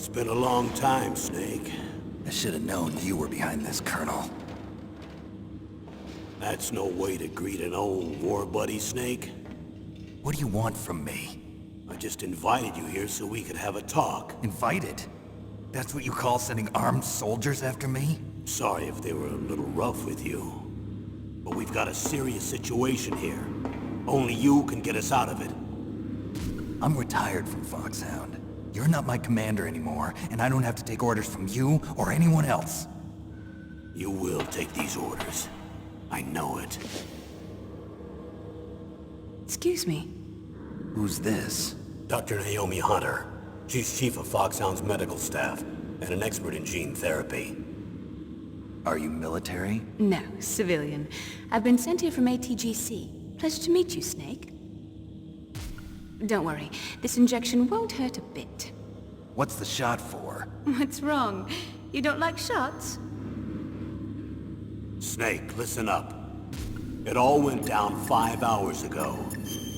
It's been a long time, Snake. I should have known you were behind this, Colonel. That's no way to greet an old war buddy, Snake. What do you want from me? I just invited you here so we could have a talk. Invited? That's what you call sending armed soldiers after me? Sorry if they were a little rough with you. But we've got a serious situation here. Only you can get us out of it. I'm retired from Foxhound. You're not my commander anymore, and I don't have to take orders from you or anyone else. You will take these orders. I know it. Excuse me. Who's this? Dr. Naomi Hunter. She's chief of Foxhound's medical staff, and an expert in gene therapy. Are you military? No, civilian. I've been sent here from ATGC. Pleasure to meet you, Snake. Don't worry, this injection won't hurt a bit. What's the shot for? What's wrong? You don't like shots? Snake, listen up. It all went down 5 hours ago.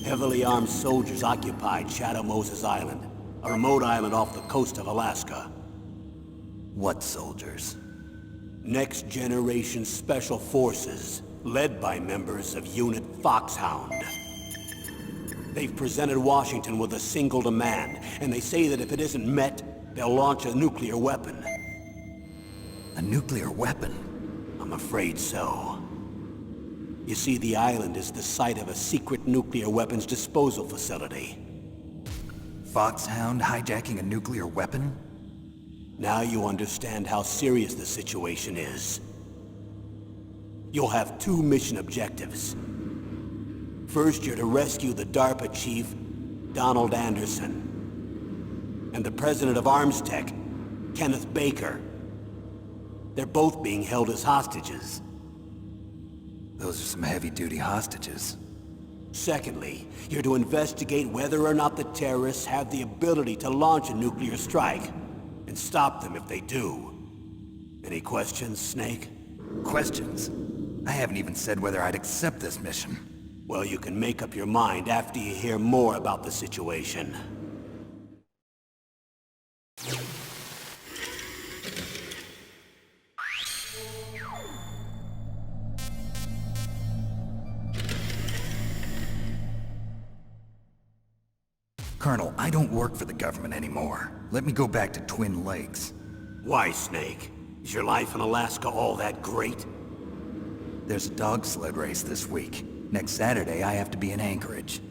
Heavily armed soldiers occupied Shadow Moses Island, a remote island off the coast of Alaska. What soldiers? Next Generation Special Forces, led by members of Unit Foxhound. They've presented Washington with a single demand, and they say that if it isn't met, they'll launch a nuclear weapon. A nuclear weapon? I'm afraid so. You see, the island is the site of a secret nuclear weapons disposal facility. Foxhound hijacking a nuclear weapon? Now you understand how serious the situation is. You'll have 2 mission objectives. First, you're to rescue the DARPA chief, Donald Anderson, and the president of Armstech, Kenneth Baker. They're both being held as hostages. Those are some heavy-duty hostages. Secondly, you're to investigate whether or not the terrorists have the ability to launch a nuclear strike, and stop them if they do. Any questions, Snake? Questions? I haven't even said whether I'd accept this mission. Well, you can make up your mind after you hear more about the situation. Colonel, I don't work for the government anymore. Let me go back to Twin Lakes. Why, Snake? Is your life in Alaska all that great? There's a dog sled race this week. Next Saturday, I have to be in Anchorage.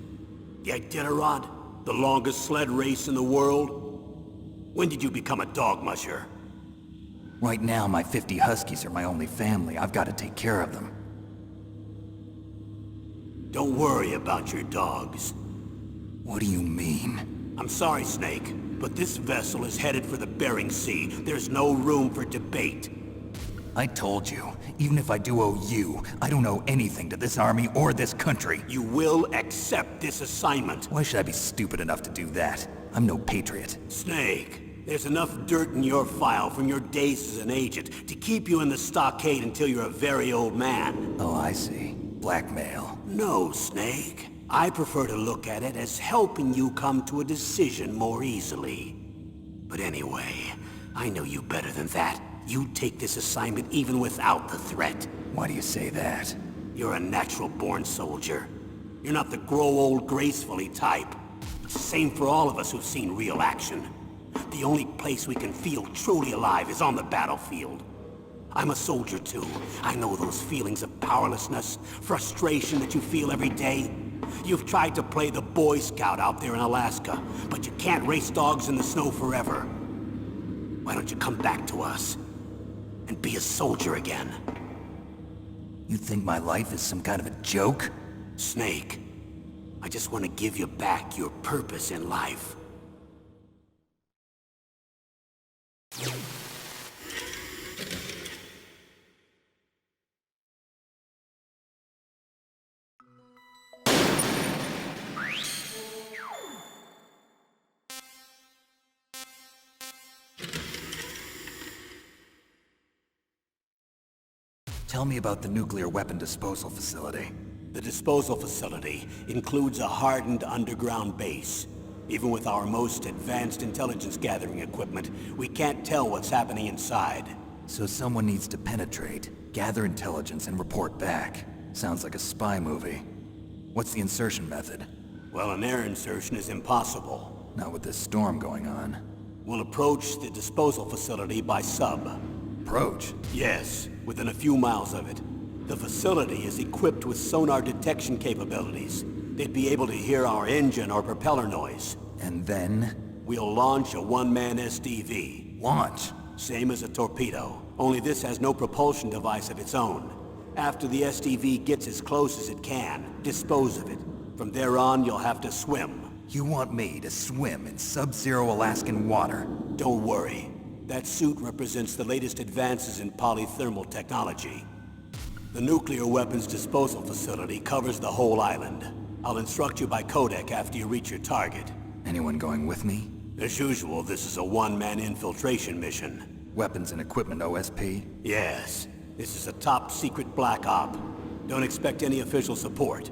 The Iditarod? The longest sled race in the world? When did you become a dog musher? Right now, my 50 Huskies are my only family. I've got to take care of them. Don't worry about your dogs. What do you mean? I'm sorry, Snake, but this vessel is headed for the Bering Sea. There's no room for debate. I told you, even if I do owe you, I don't owe anything to this army or this country. You will accept this assignment. Why should I be stupid enough to do that? I'm no patriot. Snake, there's enough dirt in your file from your days as an agent to keep you in the stockade until you're a very old man. Oh, I see. Blackmail. No, Snake. I prefer to look at it as helping you come to a decision more easily. But anyway, I know you better than that. You take this assignment even without the threat. Why do you say that? You're a natural-born soldier. You're not the grow old gracefully type. It's the same for all of us who've seen real action. The only place we can feel truly alive is on the battlefield. I'm a soldier too. I know those feelings of powerlessness, frustration that you feel every day. You've tried to play the Boy Scout out there in Alaska, but you can't race dogs in the snow forever. Why don't you come back to us and be a soldier again? You think my life is some kind of a joke? Snake, I just want to give you back your purpose in life. Tell me about the nuclear weapon disposal facility. The disposal facility includes a hardened underground base. Even with our most advanced intelligence-gathering equipment, we can't tell what's happening inside. So someone needs to penetrate, gather intelligence, and report back. Sounds like a spy movie. What's the insertion method? Well, an air insertion is impossible. Not with this storm going on. We'll approach the disposal facility by sub. Approach? Yes, within a few miles of it. The facility is equipped with sonar detection capabilities. They'd be able to hear our engine or propeller noise. And then? We'll launch a one-man SDV. Launch? Same as a torpedo, only this has no propulsion device of its own. After the SDV gets as close as it can, dispose of it. From there on, you'll have to swim. You want me to swim in sub-zero Alaskan water? Don't worry. That suit represents the latest advances in polythermal technology. The nuclear weapons disposal facility covers the whole island. I'll instruct you by codec after you reach your target. Anyone going with me? As usual, this is a one-man infiltration mission. Weapons and equipment OSP? Yes. This is a top-secret black op. Don't expect any official support.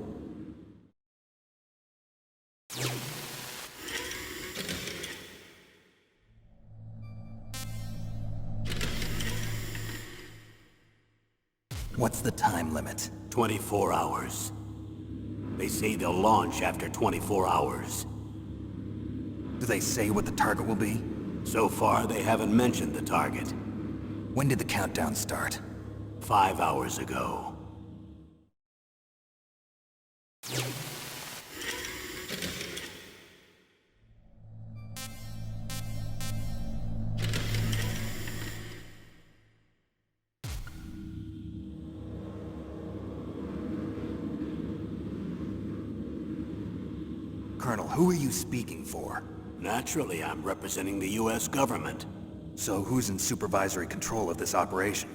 What's the time limit? 24 hours. They say they'll launch after 24 hours. Do they say what the target will be? So far, they haven't mentioned the target. When did the countdown start? 5 hours ago. Colonel, who are you speaking for? Naturally, I'm representing the U.S. government. So who's in supervisory control of this operation?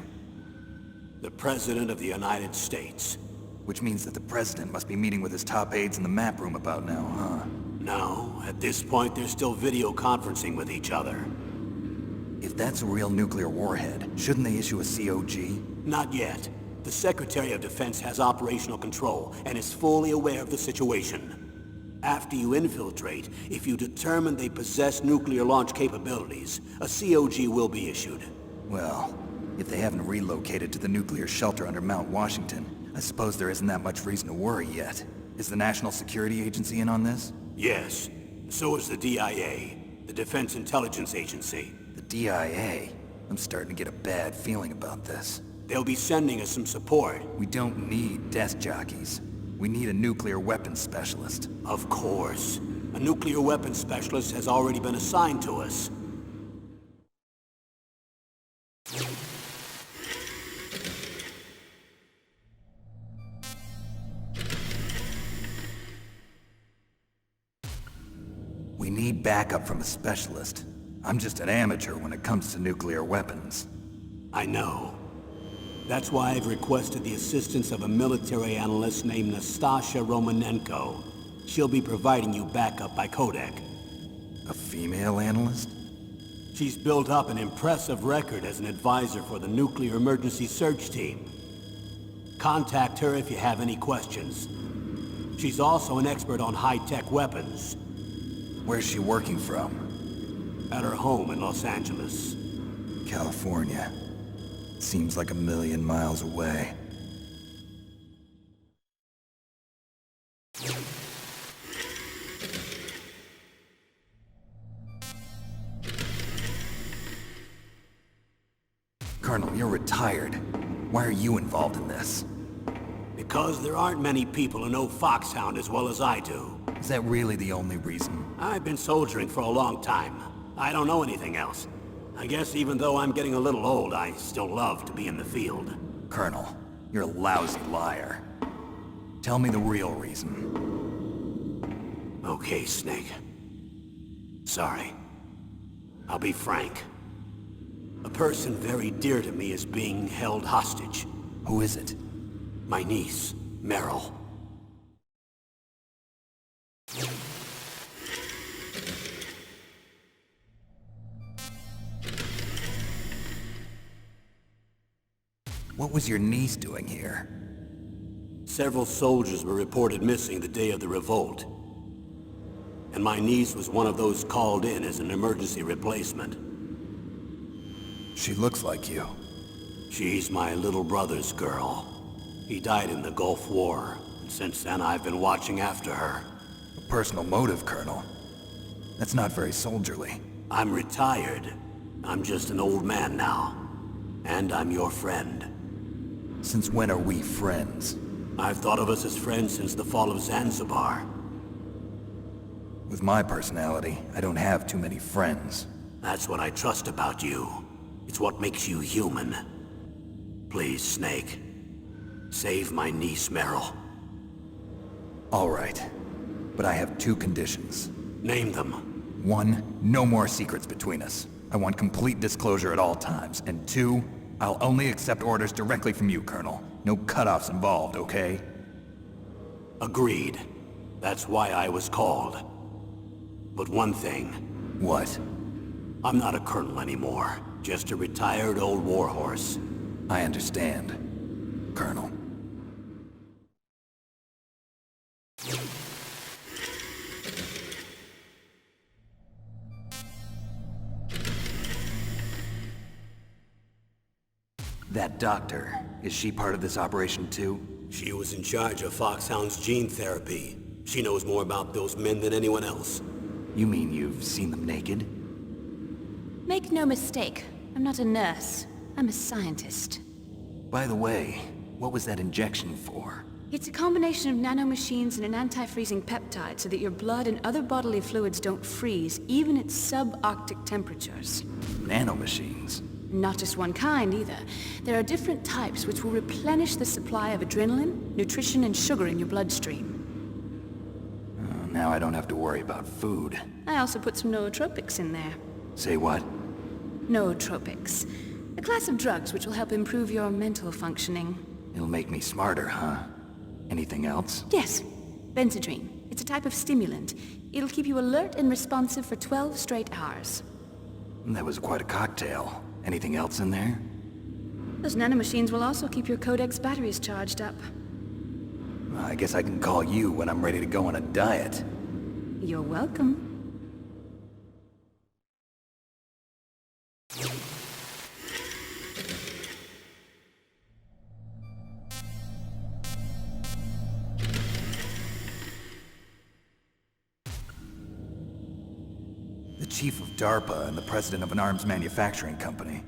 The President of the United States. Which means that the President must be meeting with his top aides in the map room about now, huh? No, at this point they're still video conferencing with each other. If that's a real nuclear warhead, shouldn't they issue a COG? Not yet. The Secretary of Defense has operational control and is fully aware of the situation. After you infiltrate, if you determine they possess nuclear launch capabilities, a COG will be issued. Well, if they haven't relocated to the nuclear shelter under Mount Washington, I suppose there isn't that much reason to worry yet. Is the National Security Agency in on this? Yes. So is the DIA, the Defense Intelligence Agency. The DIA? I'm starting to get a bad feeling about this. They'll be sending us some support. We don't need desk jockeys. We need a nuclear weapons specialist. Of course. A nuclear weapons specialist has already been assigned to us. We need backup from a specialist. I'm just an amateur when it comes to nuclear weapons. I know. That's why I've requested the assistance of a military analyst named Nastasha Romanenko. She'll be providing you backup by codec. A female analyst? She's built up an impressive record as an advisor for the Nuclear Emergency Search Team. Contact her if you have any questions. She's also an expert on high-tech weapons. Where's she working from? At her home in Los Angeles. California. Seems like a million miles away. Colonel, you're retired. Why are you involved in this? Because there aren't many people who know Foxhound as well as I do. Is that really the only reason? I've been soldiering for a long time. I don't know anything else. I guess even though I'm getting a little old, I still love to be in the field. Colonel, you're a lousy liar. Tell me the real reason. Okay, Snake. Sorry. I'll be frank. A person very dear to me is being held hostage. Who is it? My niece, Meryl. What was your niece doing here? Several soldiers were reported missing the day of the revolt. and my niece was one of those called in as an emergency replacement. She looks like you. She's my little brother's girl. He died in the Gulf War, and since then I've been watching after her. A personal motive, Colonel. That's not very soldierly. I'm retired. I'm just an old man now. And I'm your friend. Since when are we friends? I've thought of us as friends since the fall of Zanzibar. With my personality, I don't have too many friends. That's what I trust about you. It's what makes you human. Please, Snake. Save my niece, Meryl. All right. But I have two conditions. Name them. 1, no more secrets between us. I want complete disclosure at all times. And 2, I'll only accept orders directly from you, Colonel. No cutoffs involved, okay? Agreed. That's why I was called. But one thing, What? I'm not a colonel anymore. Just a retired old warhorse. I understand, Colonel. That doctor, is she part of this operation too? She was in charge of Foxhound's gene therapy. She knows more about those men than anyone else. You mean you've seen them naked? Make no mistake, I'm not a nurse. I'm a scientist. By the way, what was that injection for? It's a combination of nanomachines and an anti-freezing peptide so that your blood and other bodily fluids don't freeze, even at subarctic temperatures. Nanomachines? Not just one kind, either. There are different types which will replenish the supply of adrenaline, nutrition, and sugar in your bloodstream. Now I don't have to worry about food. I also put some nootropics in there. Say what? Nootropics. A class of drugs which will help improve your mental functioning. It'll make me smarter, huh? Anything else? Yes. Benzedrine. It's a type of stimulant. It'll keep you alert and responsive for 12 straight hours. That was quite a cocktail. Anything else in there? Those nanomachines will also keep your Codex batteries charged up. I guess I can call you when I'm ready to go on a diet. You're welcome. The chief of DARPA and the president of an arms manufacturing company.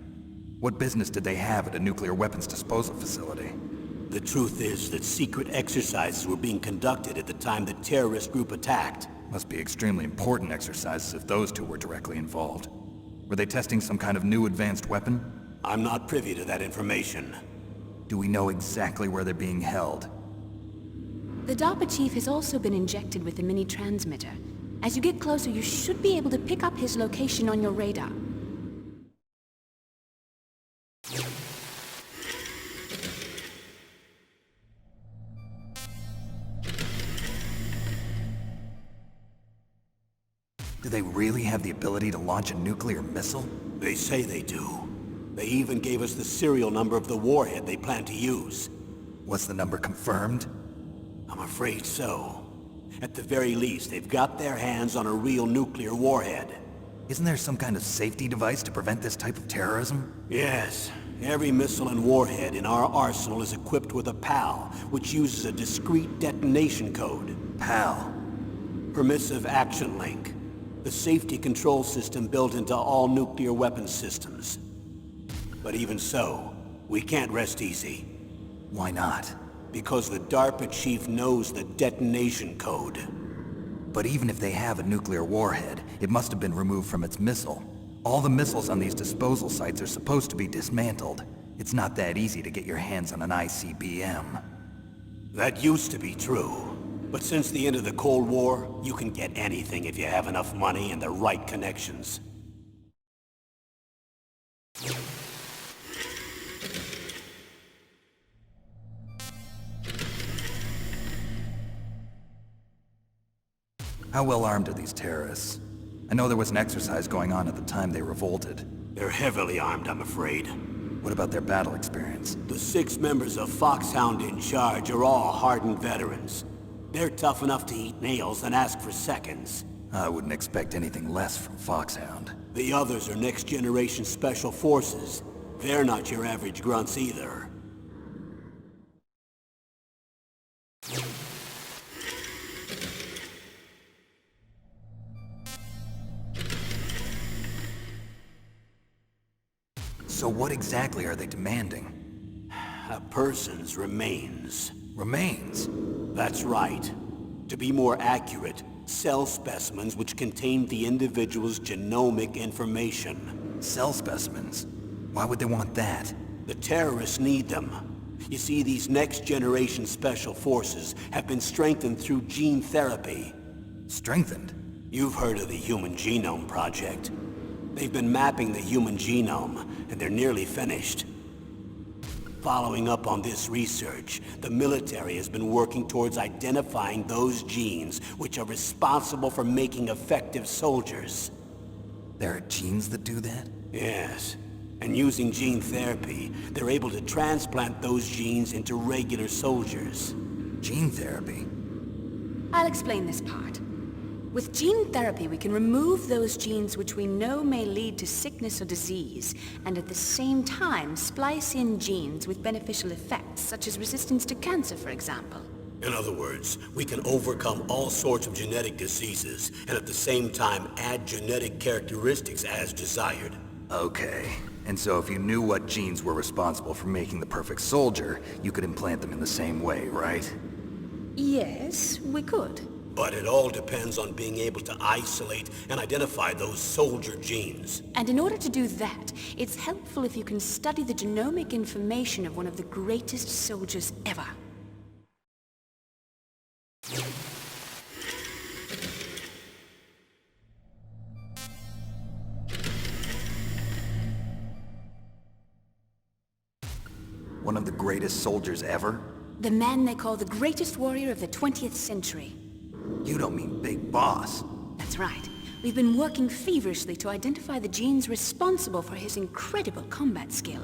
What business did they have at a nuclear weapons disposal facility? The truth is that secret exercises were being conducted at the time the terrorist group attacked. Must be extremely important exercises if those two were directly involved. Were they testing some kind of new advanced weapon? I'm not privy to that information. Do we know exactly where they're being held? The DARPA chief has also been injected with a mini-transmitter. As you get closer, you should be able to pick up his location on your radar. Do they really have the ability to launch a nuclear missile? They say they do. They even gave us the serial number of the warhead they plan to use. Was the number confirmed? I'm afraid so. At the very least, they've got their hands on a real nuclear warhead. Isn't there some kind of safety device to prevent this type of terrorism? Yes. Every missile and warhead in our arsenal is equipped with a PAL, which uses a discrete detonation code. PAL. Permissive Action Link. The safety control system built into all nuclear weapons systems. But even so, we can't rest easy. Why not? Because the DARPA chief knows the detonation code. But even if they have a nuclear warhead, it must have been removed from its missile. All the missiles on these disposal sites are supposed to be dismantled. It's not that easy to get your hands on an ICBM. That used to be true. But since the end of the Cold War, you can get anything if you have enough money and the right connections. How well armed are these terrorists? I know there was an exercise going on at the time they revolted. They're heavily armed, I'm afraid. What about their battle experience? The 6 members of Foxhound in charge are all hardened veterans. They're tough enough to eat nails and ask for seconds. I wouldn't expect anything less from Foxhound. The others are next-generation special forces. They're not your average grunts either. So what exactly are they demanding? A person's remains. Remains? That's right. To be more accurate, cell specimens which contain the individual's genomic information. Cell specimens? Why would they want that? The terrorists need them. You see, these next-generation special forces have been strengthened through gene therapy. Strengthened? You've heard of the Human Genome Project. They've been mapping the human genome, and they're nearly finished. Following up on this research, the military has been working towards identifying those genes which are responsible for making effective soldiers. There are genes that do that? Yes. And using gene therapy, they're able to transplant those genes into regular soldiers. Gene therapy? I'll explain this part. With gene therapy, we can remove those genes which we know may lead to sickness or disease, and at the same time splice in genes with beneficial effects, such as resistance to cancer, for example. In other words, we can overcome all sorts of genetic diseases, and at the same time add genetic characteristics as desired. Okay. And so if you knew what genes were responsible for making the perfect soldier, you could implant them in the same way, right? Yes, we could. But it all depends on being able to isolate and identify those soldier genes. And in order to do that, it's helpful if you can study the genomic information of one of the greatest soldiers ever. One of the greatest soldiers ever? The man they call the greatest warrior of the 20th century. You don't mean Big Boss. That's right. We've been working feverishly to identify the genes responsible for his incredible combat skill.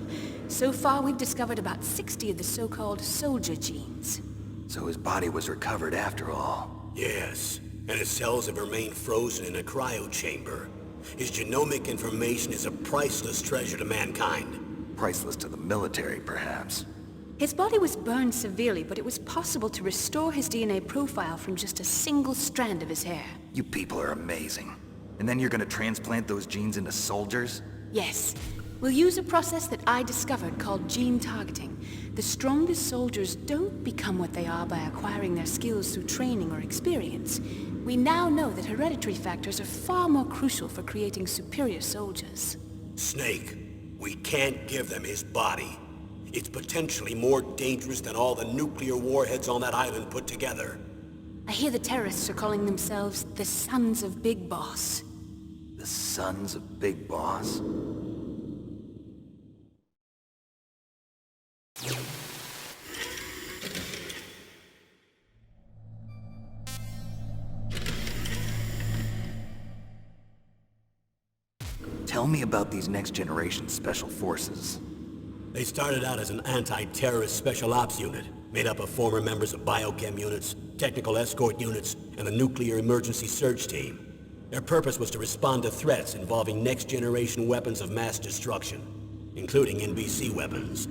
So far, we've discovered about 60 of the so-called soldier genes. So his body was recovered after all. Yes, and his cells have remained frozen in a cryo chamber. His genomic information is a priceless treasure to mankind. Priceless to the military, perhaps. His body was burned severely, but it was possible to restore his DNA profile from just a single strand of his hair. You people are amazing. And then you're gonna transplant those genes into soldiers? Yes. We'll use a process that I discovered called gene targeting. The strongest soldiers don't become what they are by acquiring their skills through training or experience. We now know that hereditary factors are far more crucial for creating superior soldiers. Snake, we can't give them his body. It's potentially more dangerous than all the nuclear warheads on that island put together. I hear the terrorists are calling themselves the Sons of Big Boss. The Sons of Big Boss? Tell me about these next-generation special forces. They started out as an anti-terrorist special ops unit, made up of former members of biochem units, technical escort units, and the nuclear emergency search team. Their purpose was to respond to threats involving next-generation weapons of mass destruction, including NBC weapons.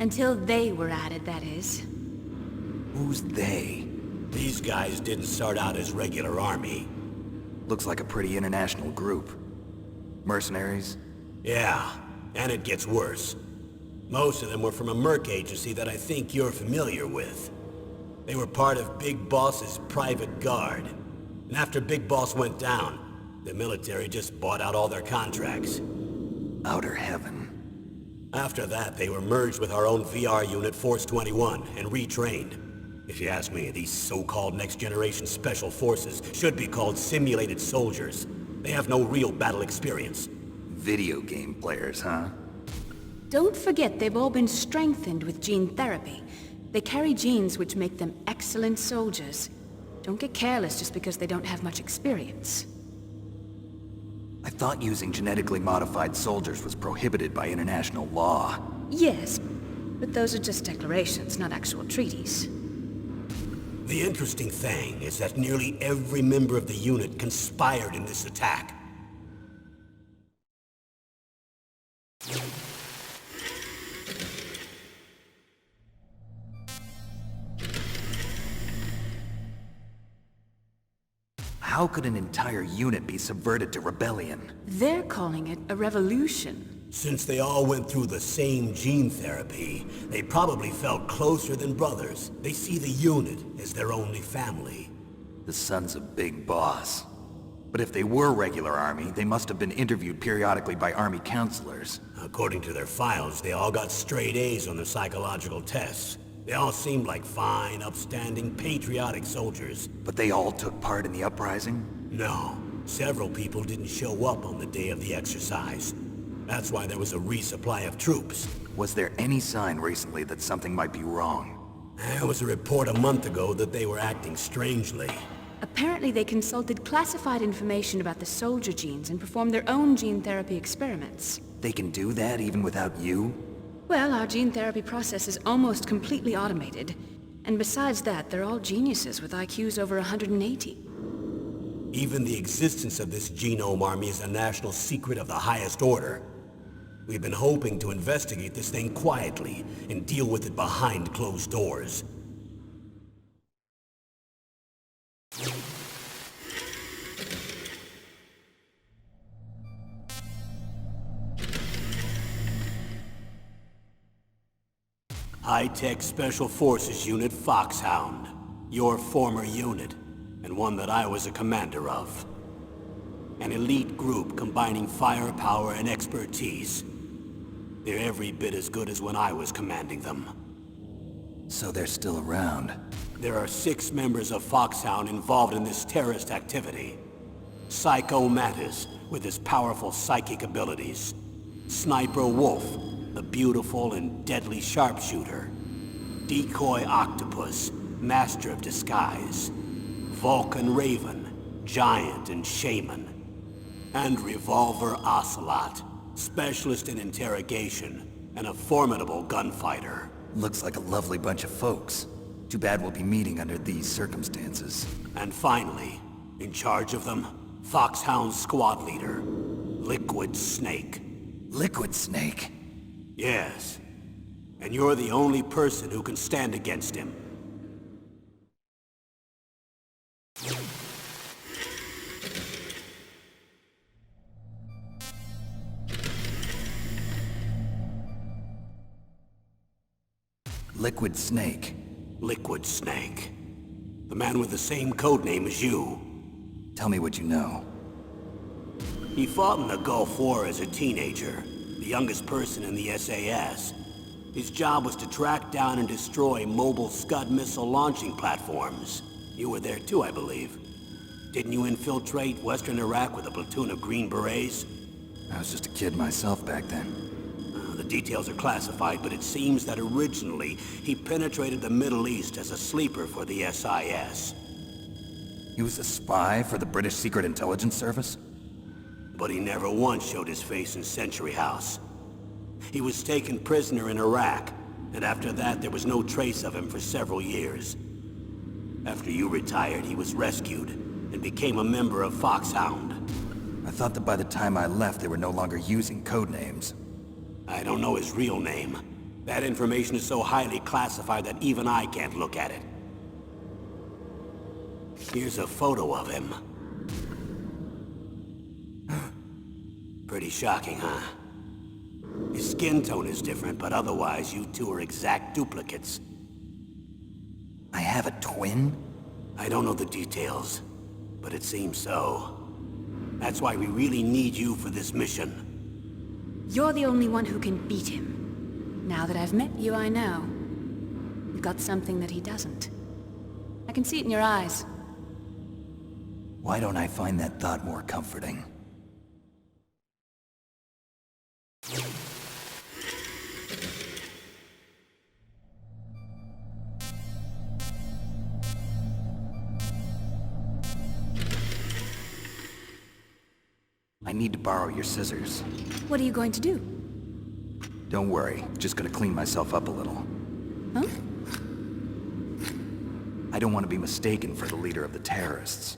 Until they were added, that is. Who's they? These guys didn't start out as regular army. Looks like a pretty international group. Mercenaries? Yeah, and it gets worse. Most of them were from a merc agency that I think you're familiar with. They were part of Big Boss's private guard. And after Big Boss went down, the military just bought out all their contracts. Outer heaven. After that, they were merged with our own VR unit, Force 21, and retrained. If you ask me, these so-called next-generation special forces should be called simulated soldiers. They have no real battle experience. Video game players, huh? Don't forget they've all been strengthened with gene therapy. They carry genes which make them excellent soldiers. Don't get careless just because they don't have much experience. I thought using genetically modified soldiers was prohibited by international law. Yes, but those are just declarations, not actual treaties. The interesting thing is that nearly every member of the unit conspired in this attack. How could an entire unit be subverted to rebellion? They're calling it a revolution. Since they all went through the same gene therapy, they probably felt closer than brothers. They see the unit as their only family. The sons of Big Boss. But if they were regular army, they must have been interviewed periodically by army counselors. According to their files, they all got straight A's on their psychological tests. They all seemed like fine, upstanding, patriotic soldiers. But they all took part in the uprising? No, several people didn't show up on the day of the exercise. That's why there was a resupply of troops. Was there any sign recently that something might be wrong? There was a report a month ago that they were acting strangely. Apparently they consulted classified information about the soldier genes and performed their own gene therapy experiments. They can do that even without you? Well, our gene therapy process is almost completely automated. And besides that, they're all geniuses with IQs over 180. Even the existence of this genome army is a national secret of the highest order. We've been hoping to investigate this thing quietly and deal with it behind closed doors. High-Tech Special Forces Unit Foxhound. Your former unit, and one that I was a commander of. An elite group combining firepower and expertise. They're every bit as good as when I was commanding them. So they're still around. There are 6 members of Foxhound involved in this terrorist activity. Psycho Mantis, with his powerful psychic abilities. Sniper Wolf, the beautiful and deadly sharpshooter. Decoy Octopus, master of disguise. Vulcan Raven, giant and shaman. And Revolver Ocelot, specialist in interrogation and a formidable gunfighter. Looks like a lovely bunch of folks. Too bad we'll be meeting under these circumstances. And finally, in charge of them, Foxhound's squad leader, Liquid Snake. Liquid Snake? Yes. And you're the only person who can stand against him. Liquid Snake. Liquid Snake. The man with the same codename as you. Tell me what you know. He fought in the Gulf War as a teenager, the youngest person in the SAS. His job was to track down and destroy mobile Scud missile launching platforms. You were there too, I believe. Didn't you infiltrate Western Iraq with a platoon of Green Berets? I was just a kid myself back then. The details are classified, but it seems that originally he penetrated the Middle East as a sleeper for the SIS. He was a spy for the British Secret Intelligence Service? But he never once showed his face in Century House. He was taken prisoner in Iraq, and after that there was no trace of him for several years. After you retired, he was rescued and became a member of Foxhound. I thought that by the time I left, they were no longer using codenames. I don't know his real name. That information is so highly classified that even I can't look at it. Here's a photo of him. Pretty shocking, huh? His skin tone is different, but otherwise you two are exact duplicates. I have a twin? I don't know the details, but it seems so. That's why we really need you for this mission. You're the only one who can beat him. Now that I've met you, I know. You've got something that he doesn't. I can see it in your eyes. Why don't I find that thought more comforting? I need to borrow your scissors. What are you going to do? Don't worry, just gonna clean myself up a little. Huh? I don't want to be mistaken for the leader of the terrorists.